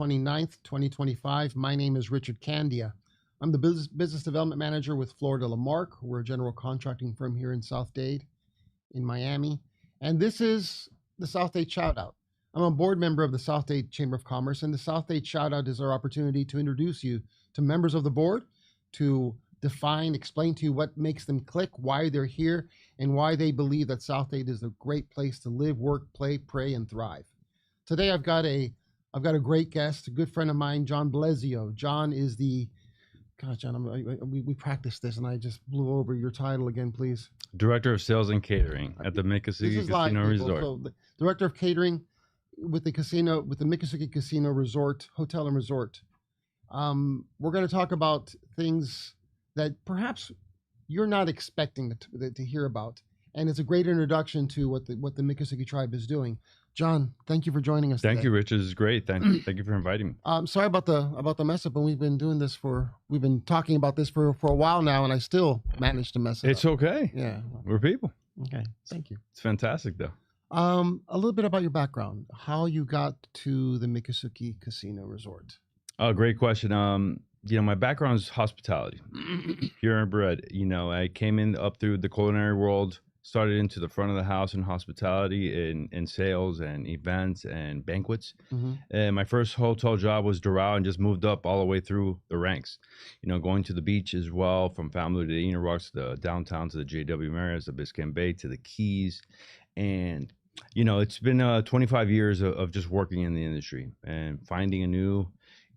29th, 2025. My name is Richard Candia. I'm the business development manager with Florida Lamarck. We're a general contracting firm here in South-Dade in Miami. And this is the South-Dade Shoutout. I'm a board member of the South-Dade Chamber of Commerce, and the South-Dade Shoutout is our opportunity to introduce you to members of the board, to define, explain to you what makes them click, why they're here, and why they believe that South-Dade is a great place to live, work, play, pray, and thrive. Today I've got a great guest, a good friend of mine, John Blezio. John is the, gosh, John, we practiced this and I just blew over your title again, please. Director of Sales and Catering at the Miccosukee Casino Resort. So the Director of Catering with the Miccosukee Casino Resort, Hotel and Resort. We're going to talk about things that perhaps you're not expecting to hear about. And it's a great introduction to what the Miccosukee tribe is doing. John, thank you for joining us. Thank you, Rich. This is great. Thank you for inviting me. Sorry about the mess up, and we've been talking about this for a while now, and I still managed to mess it up. It's okay. Yeah, we're people. Okay, thank you. It's fantastic, though. A little bit about your background, how you got to the Miccosukee Casino Resort. Oh, great question. My background is hospitality. Pure and bred. I came in up through the culinary world. Started into the front of the house in hospitality, in sales and events and banquets. Mm-hmm. And my first hotel job was Doral, and just moved up all the way through the ranks. Going to the beach as well, from Family to the Inner Rocks, the downtown to the JW Marriott, the Biscayne Bay to the Keys. And, it's been 25 years of just working in the industry and finding a new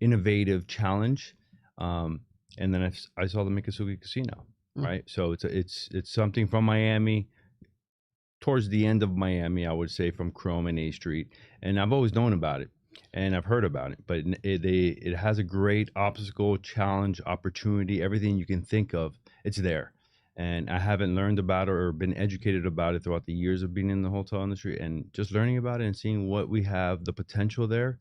innovative challenge. And then I saw the Miccosukee Casino. Right. So it's something from Miami, towards the end of Miami, I would say, from Chrome and A Street. And I've always known about it and I've heard about it, but it has a great obstacle, challenge, opportunity, everything you can think of. It's there. And I haven't learned about it or been educated about it throughout the years of being in the hotel industry, and just learning about it and seeing what we have, the potential there.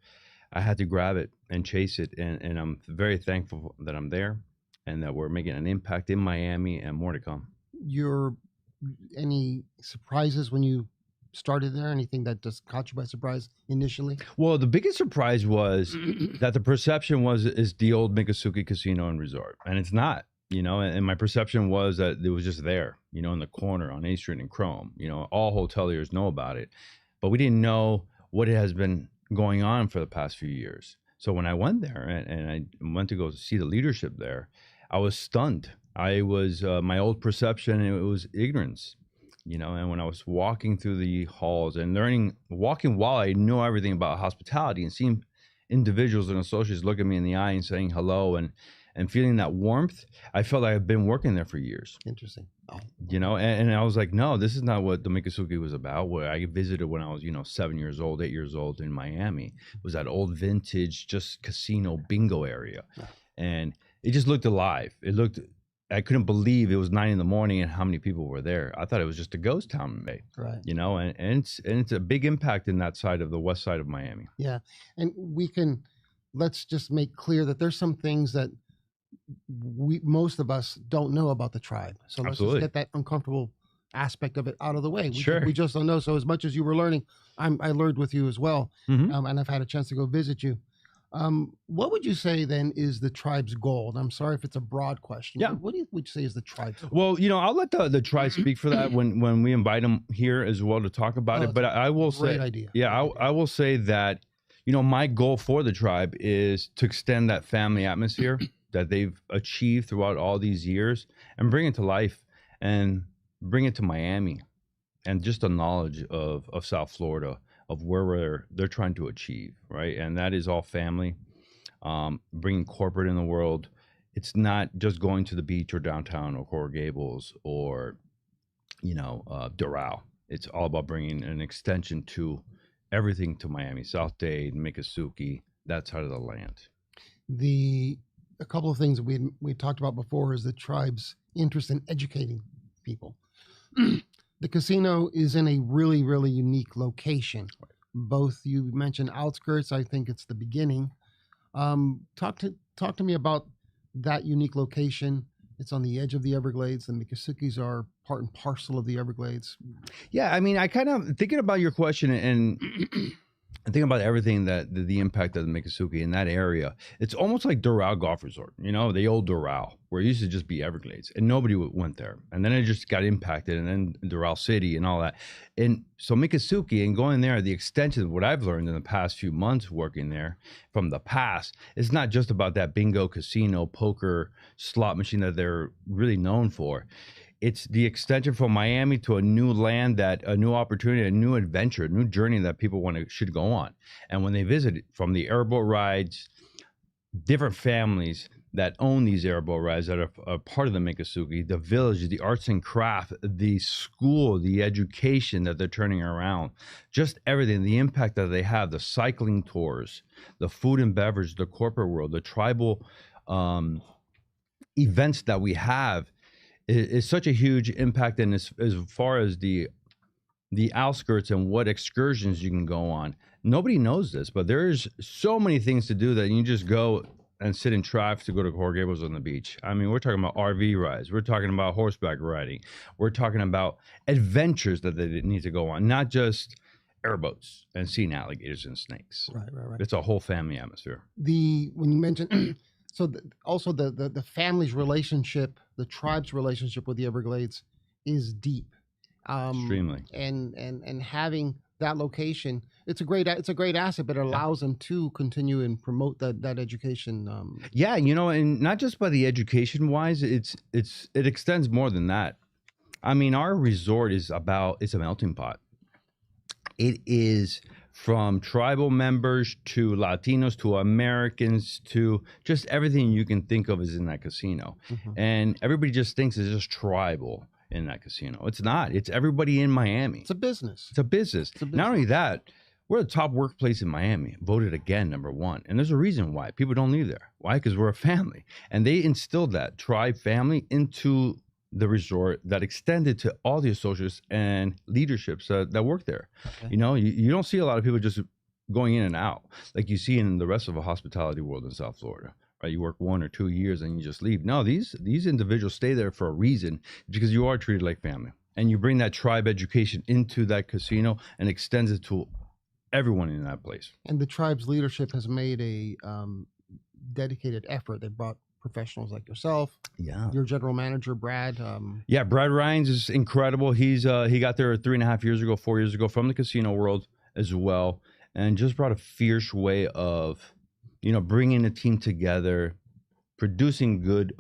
I had to grab it and chase it. And I'm very thankful that I'm there, and that we're making an impact in Miami, and more to come. Any surprises when you started there? Anything that just caught you by surprise initially? Well, the biggest surprise was that the perception is the old Miccosukee Casino and Resort, and it's not. And my perception was that it was just there, in the corner on A Street and Chrome. All hoteliers know about it, but we didn't know what it has been going on for the past few years. So when I went there and I went to go see the leadership there, I was stunned. I was my old perception, it was ignorance, and when I was walking through the halls and walking while I know everything about hospitality, and seeing individuals and associates look at me in the eye and saying hello, and feeling that warmth, I felt like I've been working there for years. Interesting. Oh. And I was like, no, this is not what the Miccosukee was about. Where I visited when I was, 7 years old, 8 years old in Miami. It was that old vintage, just casino bingo area. Yeah. And it just looked alive. I couldn't believe it was 9 a.m. and how many people were there. I thought it was just a ghost town, right? And it's a big impact in that side of the west side of Miami. Yeah, and let's just make clear that there's some things that most of us don't know about the tribe. So let's just get that uncomfortable aspect of it out of the way. We just don't know. So as much as you were learning, I learned with you as well, and I've had a chance to go visit you. What would you say then is the tribe's goal? And I'm sorry if it's a broad question. Yeah. What would you say is the tribe's goal? Well, I'll let the tribe speak for that when we invite them here as well to talk about it. But I will say, great idea. Yeah, I will say that, my goal for the tribe is to extend that family atmosphere that they've achieved throughout all these years, and bring it to life, and bring it to Miami, and just a knowledge of South Florida, of where they're trying to achieve, right? And that is all family, bringing corporate in the world. It's not just going to the beach or downtown or Coral Gables or, Doral. It's all about bringing an extension to everything to Miami, South-Dade, Miccosukee, that side of the land. A couple of things we talked about before is the tribe's interest in educating people. The casino is in a really, really unique location. Both, you mentioned outskirts. I think it's the beginning. Talk to me about that unique location. It's on the edge of the Everglades. The Miccosukees are part and parcel of the Everglades. Yeah, I mean, I kind of thinking about your question, and And think about everything that the impact of the Miccosukee in that area. It's almost like Doral Golf Resort, the old Doral, where it used to just be Everglades, and nobody went there. And then it just got impacted, and then Doral City and all that. And so Miccosukee and going there, the extension of what I've learned in the past few months working there from the past, it's not just about that bingo, casino, poker, slot machine that they're really known for. It's the extension from Miami to a new land, that a new opportunity, a new adventure, a new journey that people should go on. And when they visit, from the airboat rides, different families that own these airboat rides that are part of the Miccosukee, the village, the arts and craft, the school, the education that they're turning around, just everything, the impact that they have, the cycling tours, the food and beverage, the corporate world, the tribal events that we have, is such a huge impact. And as far as the outskirts and what excursions you can go on, nobody knows this, but there's so many things to do that you just go and sit in traffic to go to Coral Gables on the beach. I mean, we're talking about RV rides, we're talking about horseback riding, we're talking about adventures that they need to go on, not just airboats and seeing alligators and snakes. Right. It's a whole family atmosphere. When you mentioned so also the family's relationship, the tribe's relationship with the Everglades is deep. Extremely. And having that location, it's a great asset, but it allows them to continue and promote that education. Yeah, and not just by the education wise, it extends more than that. I mean, our resort it's a melting pot. It is from tribal members to Latinos to Americans to just everything you can think of is in that casino. Mm-hmm. And everybody just thinks it's just tribal in that casino. It's not. It's everybody in Miami. It's a business. It's a business. Not only that, we're the top workplace in Miami, voted again #1. And there's a reason why people don't leave there. Why? Because we're a family. And they instilled that tribe family into the resort that extended to all the associates and leaderships that work there. Okay. You don't see a lot of people just going in and out like you see in the rest of the hospitality world in South Florida. Right? You work 1 or 2 years and you just leave. No, these individuals stay there for a reason, because you are treated like family. And you bring that tribe education into that casino and extends it to everyone in that place. And the tribe's leadership has made a dedicated effort. They brought professionals like yourself. Yeah. Your general manager, Brad. Yeah, Brad Rhines is incredible. He got there 3.5 years ago, 4 years ago from the casino world as well, and just brought a fierce way of, bringing a team together, producing good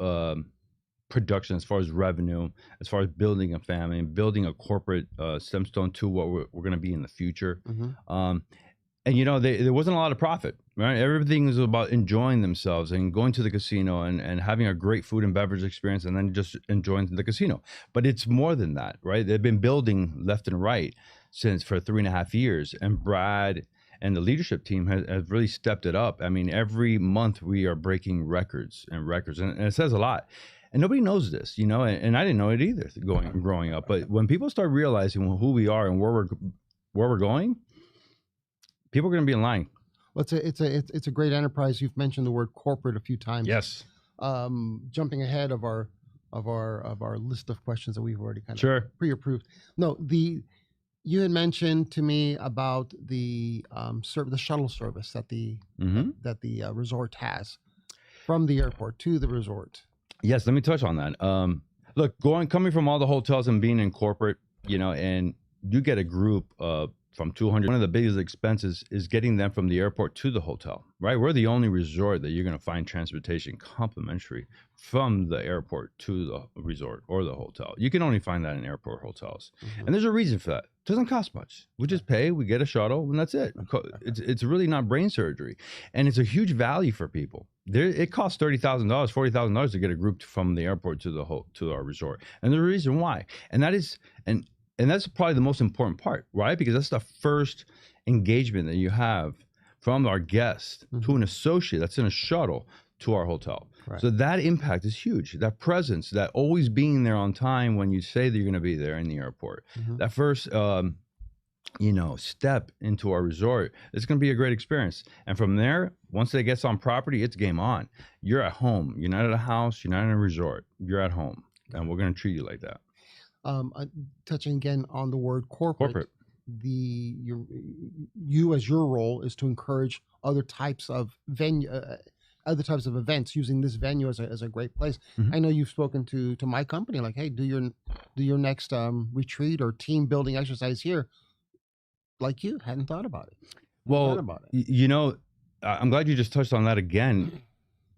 production as far as revenue, as far as building a family and building a corporate stemstone to what we're going to be in the future. Mm-hmm. And there wasn't a lot of profit, right? Everything was about enjoying themselves and going to the casino and having a great food and beverage experience, and then just enjoying the casino. But it's more than that, right? They've been building left and right for 3.5 years, and Brad and the leadership team has really stepped it up. I mean, every month we are breaking records, and it says a lot. And nobody knows this, and I didn't know it either growing up. But when people start realizing who we are and where we're going, people are going to be in line. Well, it's a great enterprise. You've mentioned the word corporate a few times. Yes. Jumping ahead of our list of questions that we've already kind of Sure. pre-approved. No, you had mentioned to me about the shuttle service that the resort has from the airport to the resort. Yes, let me touch on that. Look, coming from all the hotels and being in corporate, and you get a group from 200. One of the biggest expenses is getting them from the airport to the hotel, right? We're the only resort that you're going to find transportation complimentary from the airport to the resort or the hotel. You can only find that in airport hotels. Mm-hmm. And there's a reason for that. It doesn't cost much. We just pay, we get a shuttle, and that's it. It's really not brain surgery. And it's a huge value for people. It costs $30,000, $40,000 to get a group from the airport to our resort. And there's a reason why. And that's probably the most important part, right? Because that's the first engagement that you have from our guest to an associate that's in a shuttle to our hotel. Right. So that impact is huge. That presence, that always being there on time when you say that you're going to be there in the airport. Mm-hmm. That first, step into our resort, it's going to be a great experience. And from there, once they get on property, it's game on. You're at home. You're not at a house. You're not in a resort. You're at home. And we're going to treat you like that. Touching again on the word corporate. you as your role is to encourage other types of events using this venue as a great place. Mhm. I know you've spoken to my company like, hey, do your next retreat or team building exercise here. Like you hadn't thought about it. Hadn't thought Well, about it. you know, I'm glad you just touched on that again.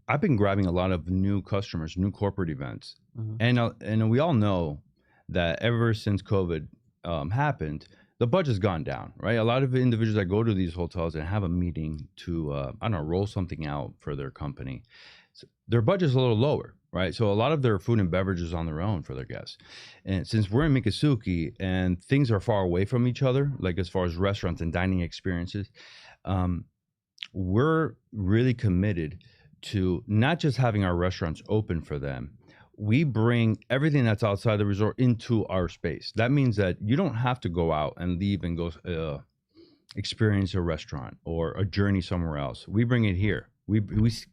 I've been grabbing a lot of new customers, new corporate events, Mhm. and we all know that ever since COVID happened, the budget's gone down, right? A lot of individuals that go to these hotels and have a meeting to, I don't know, roll something out for their company, their budget's a little lower, right? So a lot of their food and beverages on their own for their guests. And since we're in Miccosukee and things are far away from each other, like as far as restaurants and dining experiences, um, we're really committed to not just having our restaurants open for them. We bring everything that's outside the resort into our space. That means that you don't have to go out and leave and go experience a restaurant or a journey somewhere else. We bring it here. We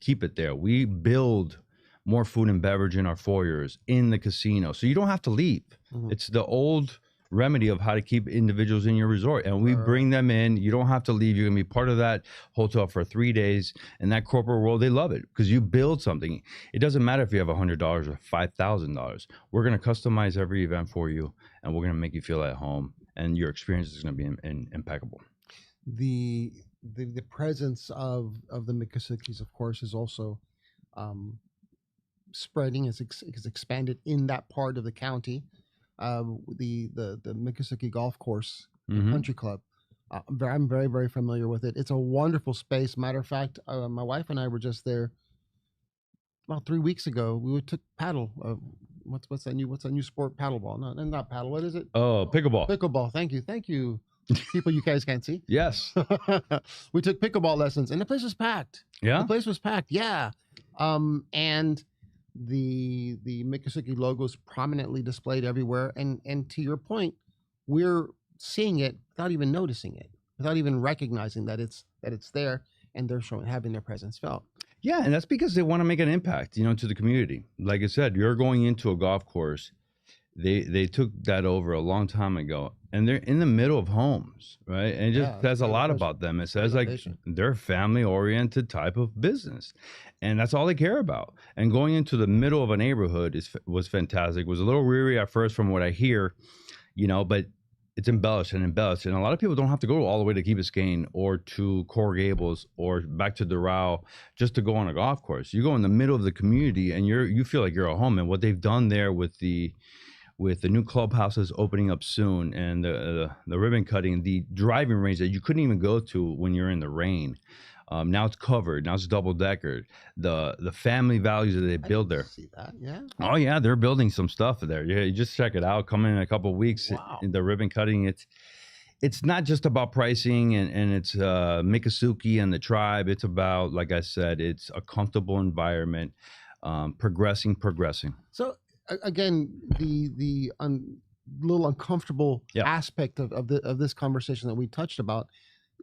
keep it there. We build more food and beverage in our foyers in the casino, so you don't have to leave. Mhm. It's the old remedy of how to keep individuals in your resort, and we bring them in. You don't have to leave. You're gonna be part of that hotel for 3 days. And that corporate world, they love it because you build something. It doesn't matter if you have $100 or $5,000. We're gonna customize every event for you, and we're gonna make you feel at home, and your experience is gonna be impeccable. The presence of the Miccosukees, of course, is also um, spreading, is expanded in that part of the county. The Miccosukee Golf Course and Mhm. Country Club. I'm very very familiar with it. It's a wonderful space. Matter of fact, my wife and I were just there about 3 weeks ago. We took paddle. What's that new sport? Paddleball? No, not paddle. What is it? Oh, pickleball. Pickleball. Thank you. People you guys can't see. Yes. We took pickleball lessons, and the place was packed. Yeah. The place was packed. Yeah. And the Miccosukee logo is prominently displayed everywhere. And to your point, we're seeing it without even noticing it, without even recognizing that it's there, and they're having their presence felt. Yeah, and that's because they want to make an impact, to the community. Like I said, you're going into a golf course. They took that over a long time ago, and they're in the middle of homes, right? And it just says a lot about them. It says like they're a family-oriented type of business, and that's all they care about. And going into the middle of a neighborhood was fantastic. It was a little weary at first from what I hear, but it's embellished, and a lot of people don't have to go all the way to Key Biscayne or to Coral Gables or back to Doral just to go on a golf course. You go in the middle of the community, and you feel like you're at home. And what they've done there with the new clubhouses opening up soon, and the ribbon cutting, the driving range that you couldn't even go to when you're in the rain. Now it's covered. Now it's double deckered. The family values that they build there. See that? Yeah. Oh yeah, they're building some stuff there. Yeah, you just check it out. Come in a couple of weeks. Wow. In the ribbon cutting, it's not just about pricing and it's Miccosukee and the tribe. It's about, like I said, it's a comfortable environment, progressing. So again, the little uncomfortable Yeah. aspect of this conversation that we touched about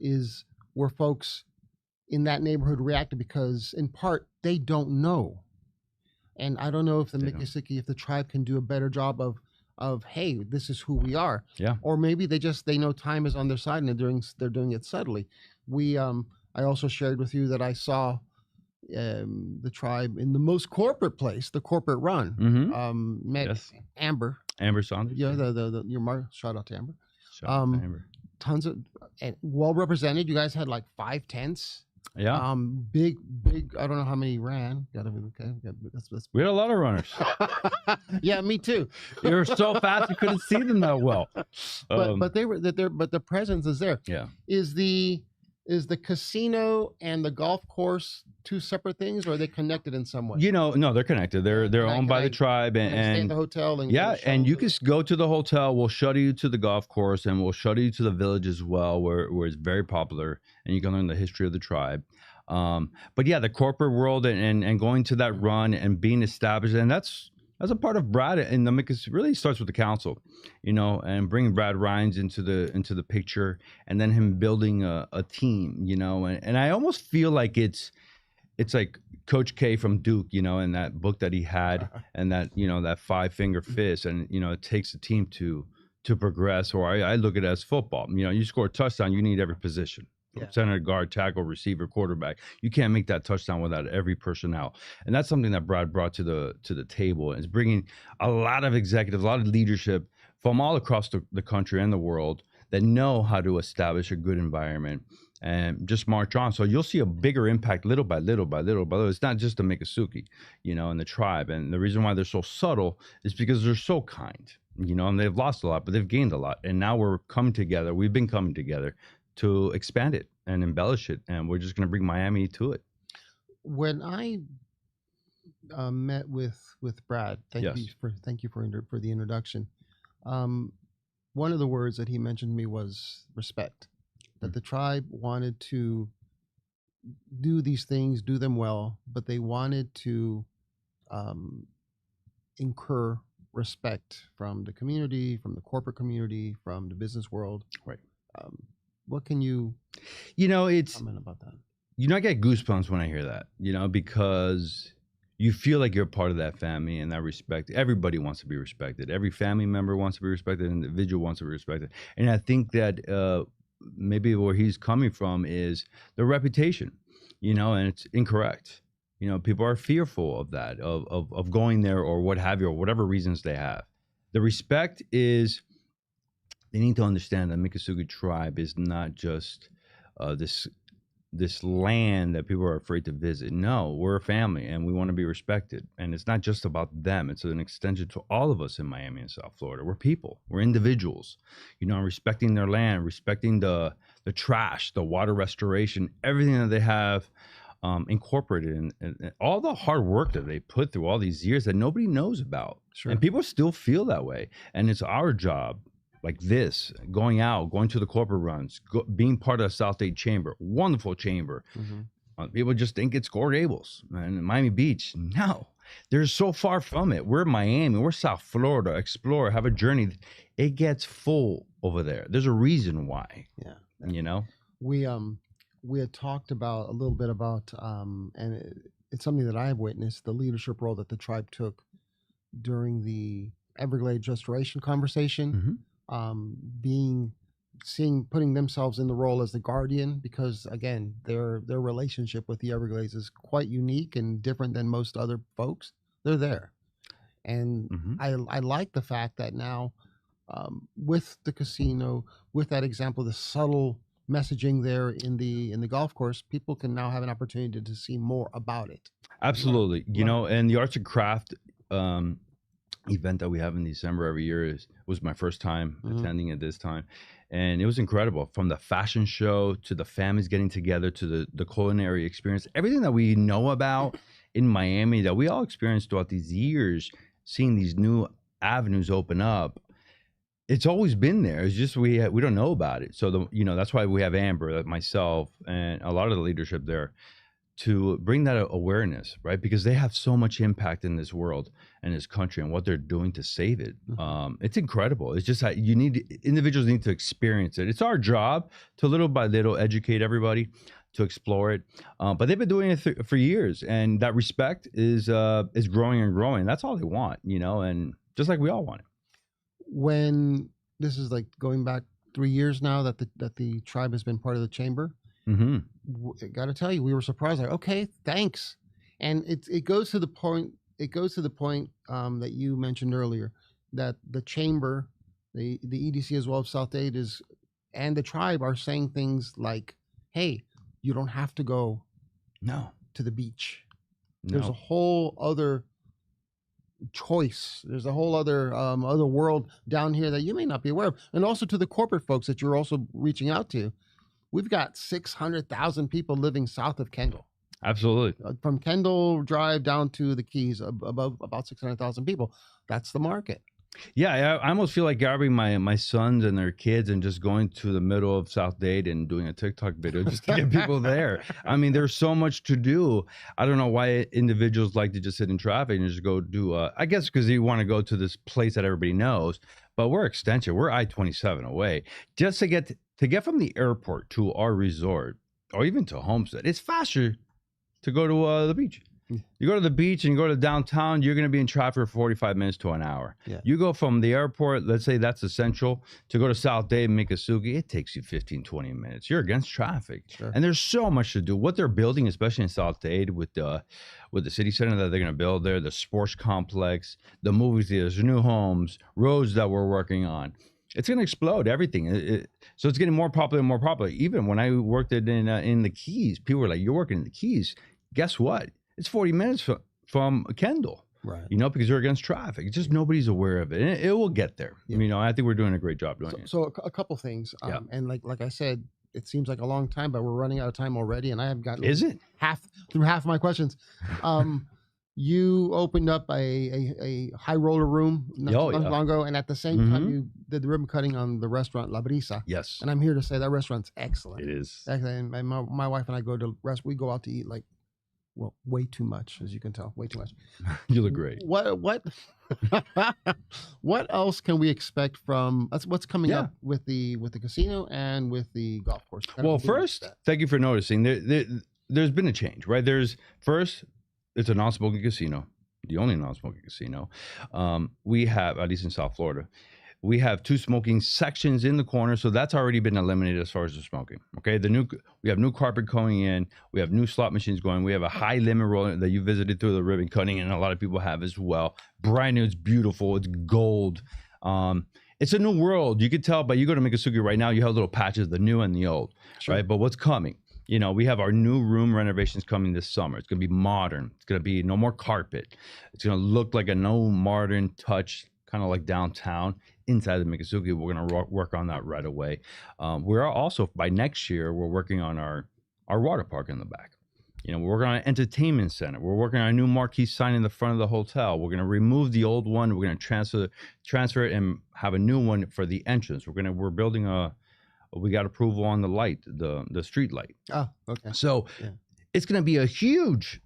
is where folks in that neighborhood reacted because, in part, they don't know. And I don't know if the They don't. Miccosukee, if the tribe can do a better job of hey, this is who we are. Yeah. Or maybe they know time is on their side and they're doing it subtly. I also shared with you that I saw the tribe in the most corporate place, the corporate run. Mhm. Met Yes. Amber. Amber Saunders. Yeah, shout out to Amber. Shout out to Um, Amber. Tons of and well represented. You guys had like 5 tents. Yeah. Big. I don't know how many ran. Gotta be okay. That's We had a lot of runners. yeah, me too. They were so fast you couldn't see them that well. But they were there. But the presence is there. Yeah. Is the casino and the golf course two separate things, or are they connected in some way? No, they're connected. They're owned by the tribe, Can I stay at and the hotel and yeah, get and you shuttles can go to the hotel. We'll shuttle you to the golf course, and we'll shuttle you to the village as well, where it's very popular, and you can learn the history of the tribe. But yeah, the corporate world and going to that run and being established, and that's a part of Brad and the Miccosukee. Really starts with the council, and bringing Brad Rhines into the picture, and then him building a team, and I almost feel like it's like Coach K from Duke, in that book that he had, and that that 5-finger fist, and it takes a team to to progress, or I look at it as football. You know, you score a touchdown, you need every position. From Yeah. center, guard, tackle, receiver, quarterback. You can't make that touchdown without every personnel, and that's something that Brad brought to the table. And is bringing a lot of executives, a lot of leadership from all across the country and the world that know how to establish a good environment and just march on. So you'll see a bigger impact little by little by little by little. It's not just the Miccosukee, you know, and the tribe. And the reason why they're so subtle is because they're so kind, you know, and they've lost a lot, but they've gained a lot. And now we're coming together. We've been coming together to expand it and embellish it. And we're just going to bring Miami to it. When I met with Brad, thank Yes. you for the introduction. One of the words that he mentioned to me was respect. That the tribe wanted to do these things, do them well, but they wanted to incur respect from the community, from the corporate community, from the business world. Right. What can you it's, comment about that? I get goosebumps when I hear that, because you feel like you're part of that family and that respect. Everybody wants to be respected. Every family member wants to be respected. An individual wants to be respected. And I think that maybe where he's coming from is the reputation, and it's incorrect. People are fearful of that, of going there or what have you, or whatever reasons they have. The respect is, they need to understand that Miccosukee tribe is not just this land that people are afraid to visit. No, we're a family and we want to be respected. And it's not just about them. It's an extension to all of us in Miami and South Florida. We're people. We're individuals. Respecting their land, respecting the trash, the water restoration, everything that they have incorporated in all the hard work that they put through all these years that nobody knows about. Sure. And people still feel that way. And it's our job, like this, going to the corporate runs, being part of the South-Dade Chamber, wonderful chamber. Mm-hmm. People just think it's Coral Gables and Miami Beach. No, they're so far from it. We're Miami, we're South Florida, explore, have a journey. It gets full over there. There's a reason why. Yeah. We had talked about a little bit about, and it's something that I have witnessed, the leadership role that the tribe took during the Everglades restoration conversation. Mm-hmm. Putting themselves in the role as the guardian, because again, their relationship with the Everglades is quite unique and different than most other folks. They're there, and I like the fact that now, with the casino, with that example, the subtle messaging there in the golf course, people can now have an opportunity to see more about it. Absolutely. And the arts and craft event that we have in December every year was my first time attending at this time, and it was incredible. From the fashion show to the families getting together to the culinary experience, everything that we know about in Miami that we all experienced throughout these years, seeing these new avenues open up. It's always been there. It's just we don't know about it. So that's why we have Amber, myself, and a lot of the leadership there, to bring that awareness, right? Because they have so much impact in this world and this country and what they're doing to save it. It's incredible. It's just that individuals need to experience it. It's our job to little by little educate everybody to explore it. But they've been doing it for years, and that respect is growing and growing. That's all they want, and just like we all want it. When this is like going back 3 years now that the tribe has been part of the chamber. Got to tell you, we were surprised. Like, okay, thanks. And it goes to the point. It goes to the point that you mentioned earlier, that the chamber, the EDC as well as South-Dade and the tribe are saying things like, "Hey, you don't have to go to the beach. There's a whole other choice. There's a whole other world down here that you may not be aware of." And also to the corporate folks that you're also reaching out to. We've got 600,000 people living south of Kendall. Absolutely. From Kendall Drive down to the Keys, above about 600,000 people. That's the market. Yeah, I almost feel like grabbing my sons and their kids and just going to the middle of South-Dade and doing a TikTok video just to get people there. I mean, there's so much to do. I don't know why individuals like to just sit in traffic and just go do, I guess because you want to go to this place that everybody knows, but we're extension. We're I-27 away. Just to get from the airport to our resort or even to Homestead, it's faster to go to the beach. You go to the beach and you go to downtown, you're going to be in traffic for 45 minutes to an hour. Yeah. You go from the airport, let's say that's essential, to go to South-Dade, Miccosukee, it takes you 15, 20 minutes. You're against traffic. Sure. And there's so much to do. What they're building, especially in South-Dade with the city center that they're going to build there, the sports complex, the movie theaters, new homes, roads that we're working on. It's going to explode everything. So it's getting more popular and more popular. Even when I worked in the Keys, people were like, you're working in the Keys. Guess what? It's 40 minutes from Kendall, Right. because you're against traffic. It's just nobody's aware of it. And it will get there. Yeah. I think we're doing a great job doing it. So a couple things. Yeah. And like I said, it seems like a long time, but we're running out of time already. And I have gotten Is it? half of my questions. You opened up a high roller room not long ago, and at the same time, you did the ribbon cutting on the restaurant La Brisa. Yes. And I'm here to say that restaurant's excellent. It is. And my wife and I go to we go out to eat way too much, as you can tell, way too much. You look great. What else can we expect from what's coming up with the casino and with the golf course? Well, first, thank you for noticing. There's been a change, right? It's a non-smoking casino, the only non-smoking casino. We have, at least in South Florida, we have 2 smoking sections in the corner, so that's already been eliminated as far as the smoking. Okay, we have new carpet going in, we have new slot machines going, we have a high limit roller that you visited through the ribbon cutting, and a lot of people have as well. Brand new, it's beautiful, it's gold. It's a new world. You could tell, but you go to Miccosukee right now, you have little patches, the new and the old, right? But what's coming? We have our new room renovations coming this summer. It's going to be modern. It's going to be no more carpet. It's going to look like a no modern touch, kind of like downtown inside of Miccosukee. We're going to work on that right away. We're also, by next year, we're working on our water park in the back. We're working on an entertainment center. We're working on a new marquee sign in the front of the hotel. We're going to remove the old one. We're going to transfer it and have a new one for the entrance. We're building we got approval on the light, the street light. Oh, okay. So it's going to be a huge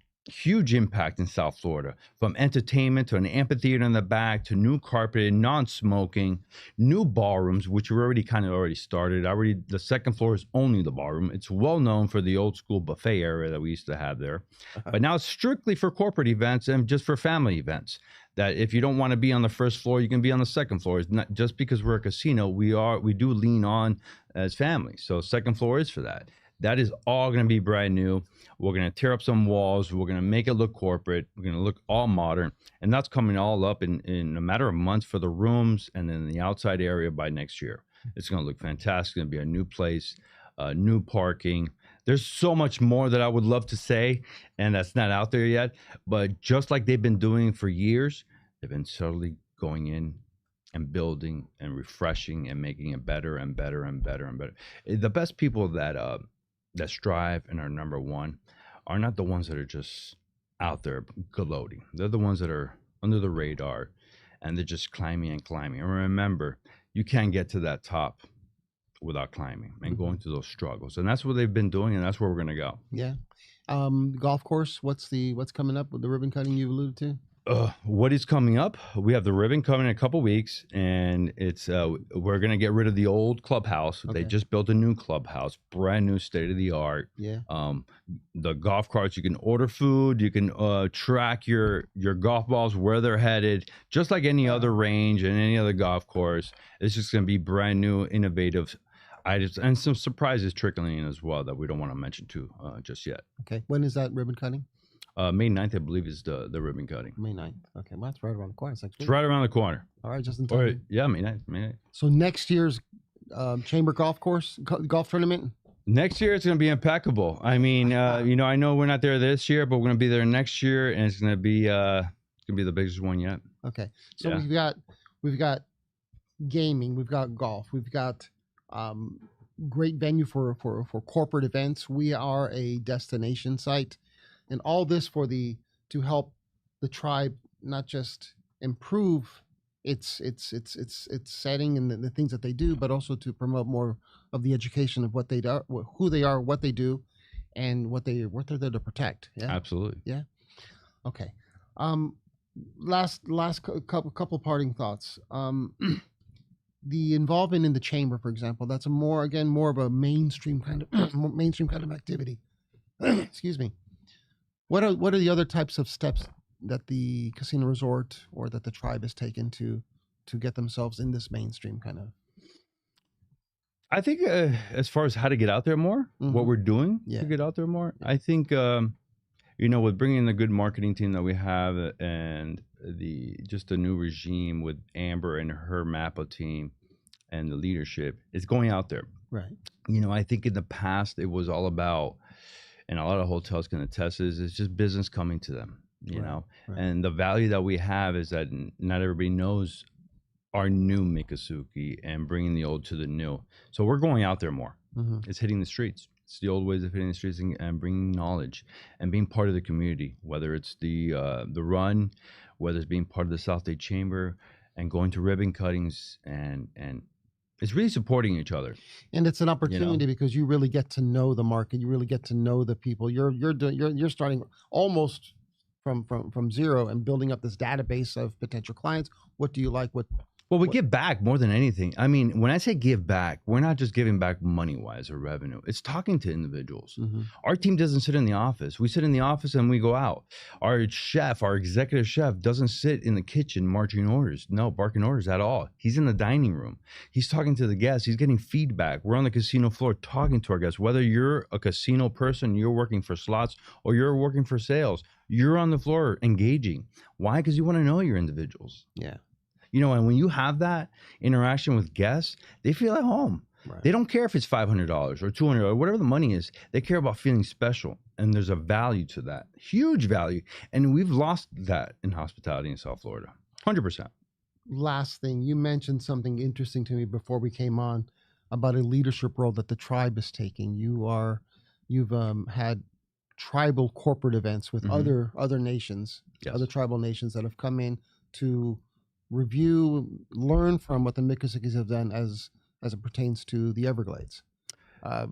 impact in South Florida, from entertainment to an amphitheater in the back to new carpet, non-smoking, new ballrooms, which we already started. The second floor is only the ballroom. It's well known for the old school buffet area that we used to have there, but now it's strictly for corporate events and just for family events. That if you don't want to be on the first floor, you can be on the second floor. It's not just because we're a casino. We do lean on as families. So second floor is for that. That is all going to be brand new. We're going to tear up some walls. We're going to make it look corporate. We're going to look all modern. And that's coming all up in a matter of months for the rooms and then the outside area by next year. It's going to look fantastic. It's going to be a new place, new parking. There's so much more that I would love to say, and that's not out there yet. But just like they've been doing for years, they've been subtly going in and building and refreshing and making it better and better and better and better. The best people that strive and are number one are not the ones that are just out there gloating. They're the ones that are under the radar, and they're just climbing and climbing. And remember, you can't get to that top without climbing and going through those struggles. And that's what they've been doing, and that's where we're going to go. Yeah. Golf course, what's coming up with the ribbon cutting you alluded to? What is coming up? We have the ribbon coming in a couple weeks, and it's we're gonna get rid of the old clubhouse. Okay. They just built a new clubhouse, brand new, state of the art. Yeah. The golf carts, you can order food, you can track your golf balls where they're headed, just like any other range and any other golf course. It's just gonna be brand new, innovative items, and some surprises trickling in as well that we don't want to mention too just yet. Okay. When is that ribbon cutting? May 9th, I believe, is the ribbon cutting. May 9th. Okay, well, that's right around the corner. It's right around the corner. All right, just in time. Yeah, May 9th. So next year's Chamber Golf Course golf tournament? Next year, it's going to be impeccable. I mean, I know we're not there this year, but we're going to be there next year, and it's going to be the biggest one yet. Okay, so we've got gaming, we've got golf, we've got great venue for corporate events. We are a destination site. And all this to help the tribe not just improve its setting and the things that they do, but also to promote more of the education of what they do, who they are, what they do, and what they're there to protect. Yeah, absolutely. Yeah. Okay. Last couple parting thoughts. The involvement in the chamber, for example, that's more of a mainstream kind of activity. Excuse me. what are the other types of steps that the casino resort or that the tribe has taken to get themselves in this mainstream kind of? I think as far as how to get out there more, what we're doing Yeah. to get out there more, I think with bringing the good marketing team that we have and just the new regime with Amber and her MAPA team and the leadership, is going out there. Right. I think in the past it was all about, and a lot of hotels can attest this, it's just business coming to them, Right. and the value that we have is that not everybody knows our new Miccosukee and bringing the old to the new. So we're going out there more. It's hitting the streets. It's the old ways of hitting the streets and bringing knowledge and being part of the community, whether it's the run, whether it's being part of the South-Dade Chamber and going to ribbon cuttings and it's really supporting each other. And it's an opportunity because you really get to know the market. You really get to know the people. You're starting almost from zero and building up this database of potential clients. What do you like? Well, we give back more than anything. I mean, when I say give back, we're not just giving back money-wise or revenue. It's talking to individuals. Our team doesn't sit in the office. We sit in the office and we go out. Our chef, our executive chef, doesn't sit in the kitchen barking orders at all. He's in the dining room. He's talking to the guests. He's getting feedback. We're on the casino floor talking to our guests. Whether you're a casino person, you're working for slots, or you're working for sales, you're on the floor engaging. Why? Because you want to know your individuals. Yeah. And when you have that interaction with guests, they feel at home. Right. They don't care if it's $500 or $200 or whatever the money is. They care about feeling special. And there's a value to that, huge value. And we've lost that in hospitality in South Florida, 100%. Last thing, you mentioned something interesting to me before we came on about a leadership role that the tribe is taking. You've had tribal corporate events with other nations, other tribal nations that have come in to review, learn from what the Miccosukees have done as it pertains to the Everglades.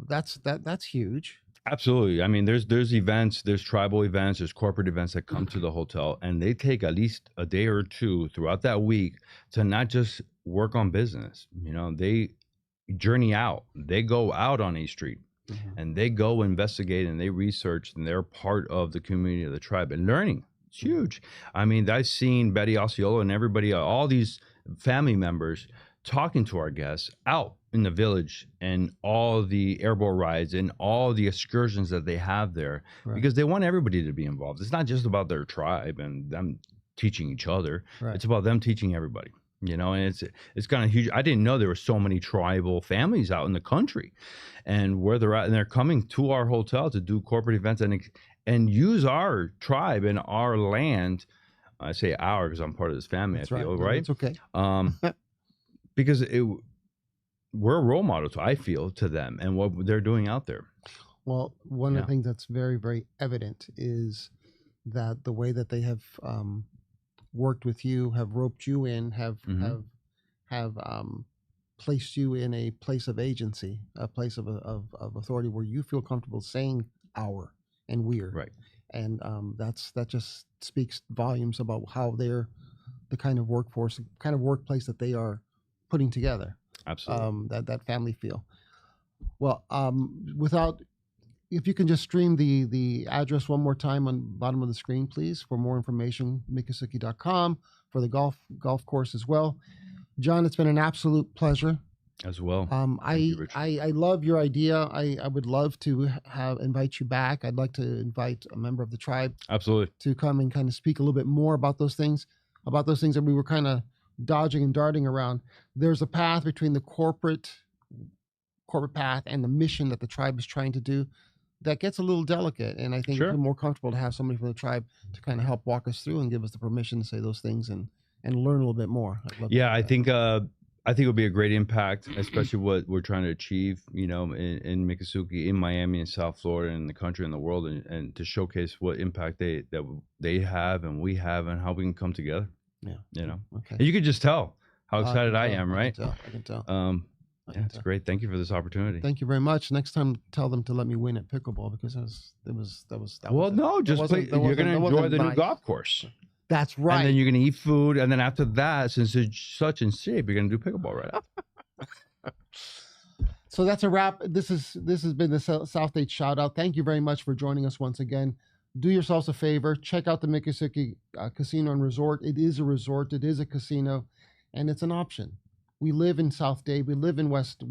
That's huge. Absolutely. I mean, there's events, there's tribal events, there's corporate events that come to the hotel, and they take at least a day or two throughout that week to not just work on business. They journey out. They go out on a street. And they go investigate and they research and they're part of the community of the tribe and learning. It's huge. I mean, I've seen Betty Osceola and everybody, all these family members talking to our guests out in the village and all the airboat rides and all the excursions that they have there because they want everybody to be involved. It's not just about their tribe and them teaching each other. It's about them teaching everybody. And it's kind of huge. I didn't know there were so many tribal families out in the country, and where they're at, and they're coming to our hotel to do corporate events and use our tribe and our land. I say our because I'm part of this family. That's I feel right. It's okay. Because we're a role model, I feel, to them and what they're doing out there. Well, one of the things that's very, very evident is that the way that they have worked with you, have roped you in, have placed you in a place of agency, a place of authority where you feel comfortable saying our and we're. Right. And that just speaks volumes about how they're the kind of workforce, kind of workplace that they are putting together. Absolutely. That family feel. Well, if you can just stream the address one more time on the bottom of the screen, please, for more information, Miccosukee.com, for the golf course as well. John, it's been an absolute pleasure. As well. I love your idea. I would love to invite you back. I'd like to invite a member of the tribe. Absolutely. To come and kind of speak a little bit more about those things that we were kind of dodging and darting around. There's a path between the corporate path and the mission that the tribe is trying to do that gets a little delicate, and I think it's more comfortable to have somebody from the tribe to kind of help walk us through and give us the permission to say those things and learn a little bit more. I think it would be a great impact, especially what we're trying to achieve, in Miccosukee, in Miami, and South Florida, and the country and the world, and to showcase what impact they have and we have and how we can come together. Yeah. Okay. And you could just tell how excited I am, right? I can tell. It's great. Thank you for this opportunity. Thank you very much. Next time, tell them to let me win at pickleball because that was. Well, no, just play. You're going to enjoy the new golf course. That's right. And then you're going to eat food, and then after that, since it's such in shape, you're going to do pickleball right after. So that's a wrap. This has been the South-Dade Shoutout. Thank you very much for joining us once again. do yourselves a favor, check out the Miccosukee Casino and Resort. It is a resort, it is a casino, and it's an option. We live in South-Dade, we live in West